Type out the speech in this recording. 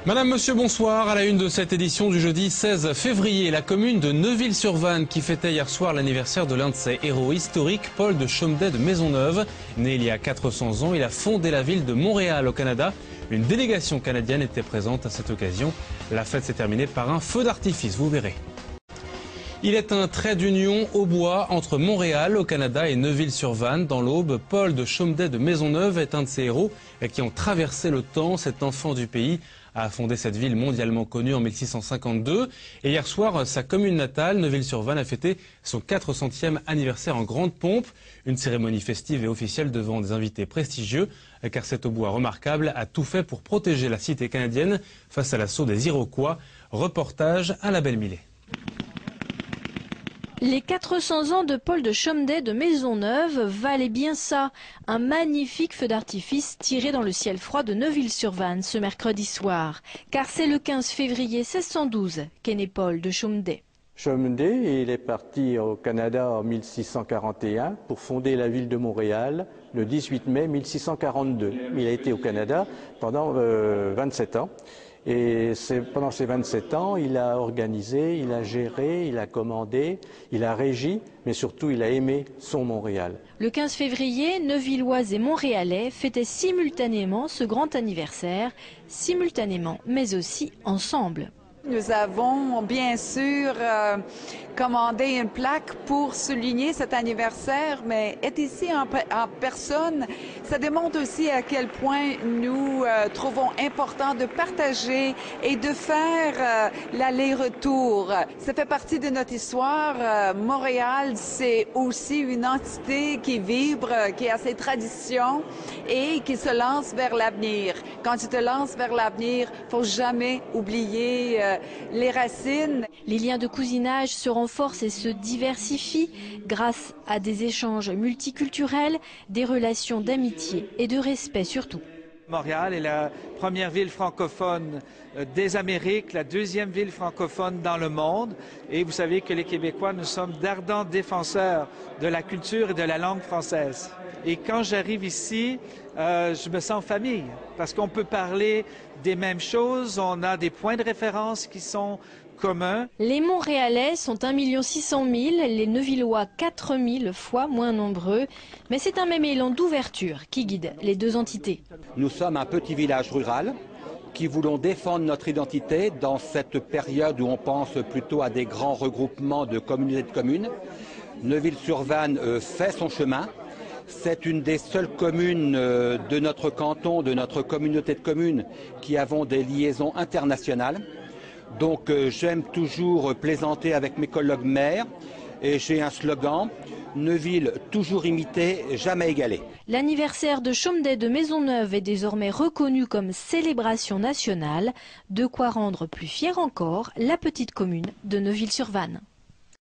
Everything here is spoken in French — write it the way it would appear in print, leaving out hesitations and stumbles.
Madame, monsieur, bonsoir. À la une de cette édition du jeudi 16 février, la commune de Neuville-sur-Vanne qui fêtait hier soir l'anniversaire de l'un de ses héros historiques, Paul de Chomedey de Maisonneuve. Né il y a 400 ans, il a fondé la ville de Montréal au Canada. Une délégation canadienne était présente à cette occasion. La fête s'est terminée par un feu d'artifice, vous verrez. Il est un trait d'union au bois entre Montréal, au Canada, et Neuville-sur-Vanne, dans l'Aube. Paul de Chomedey de Maisonneuve est un de ces héros qui ont traversé le temps. Cet enfant du pays a fondé cette ville mondialement connue en 1652. Et hier soir, sa commune natale, Neuville-sur-Vanne, a fêté son 400e anniversaire en grande pompe. Une cérémonie festive et officielle devant des invités prestigieux, car cet aubois remarquable a tout fait pour protéger la cité canadienne face à l'assaut des Iroquois. Reportage à la Belle Millet. Les 400 ans de Paul de Chomedey de Maisonneuve valaient bien ça. Un magnifique feu d'artifice tiré dans le ciel froid de Neuville-sur-Vanne ce mercredi soir. Car c'est le 15 février 1612 qu'est né Paul de Chomedey. Chomedey, il est parti au Canada en 1641 pour fonder la ville de Montréal le 18 mai 1642. Il a été au Canada pendant 27 ans. Et pendant ces 27 ans, il a organisé, il a géré, il a commandé, il a régi, mais surtout il a aimé son Montréal. Le 15 février, Neuvillois et Montréalais fêtaient simultanément ce grand anniversaire, simultanément mais aussi ensemble. Nous avons bien sûr commandé une plaque pour souligner cet anniversaire, mais être ici en personne, ça démontre aussi à quel point nous trouvons important de partager et de faire l'aller-retour. Ça fait partie de notre histoire. Montréal, c'est aussi une entité qui vibre, qui a ses traditions et qui se lance vers l'avenir. Quand tu te lances vers l'avenir, faut jamais oublier les racines. Les liens de cousinage se renforcent et se diversifient grâce à des échanges multiculturels, des relations d'amitié et de respect surtout. Montréal est la première ville francophone des Amériques, la deuxième ville francophone dans le monde. Et vous savez que les Québécois, nous sommes d'ardents défenseurs de la culture et de la langue française. Et quand j'arrive ici, je me sens en famille parce qu'on peut parler des mêmes choses, on a des points de référence qui sont communs. Les Montréalais sont 1 600 000, les Neuvillois 4 000 fois moins nombreux. Mais c'est un même élan d'ouverture qui guide les deux entités. Nous sommes un petit village rural qui voulons défendre notre identité dans cette période où on pense plutôt à des grands regroupements de communautés de communes. Neuville-sur-Vanne fait son chemin. C'est une des seules communes de notre canton, de notre communauté de communes, qui avons des liaisons internationales. Donc j'aime toujours plaisanter avec mes collègues maires et j'ai un slogan, Neuville toujours imité, jamais égalé. L'anniversaire de Chomedey de Maisonneuve est désormais reconnu comme célébration nationale, de quoi rendre plus fière encore la petite commune de Neuville-sur-Vanne.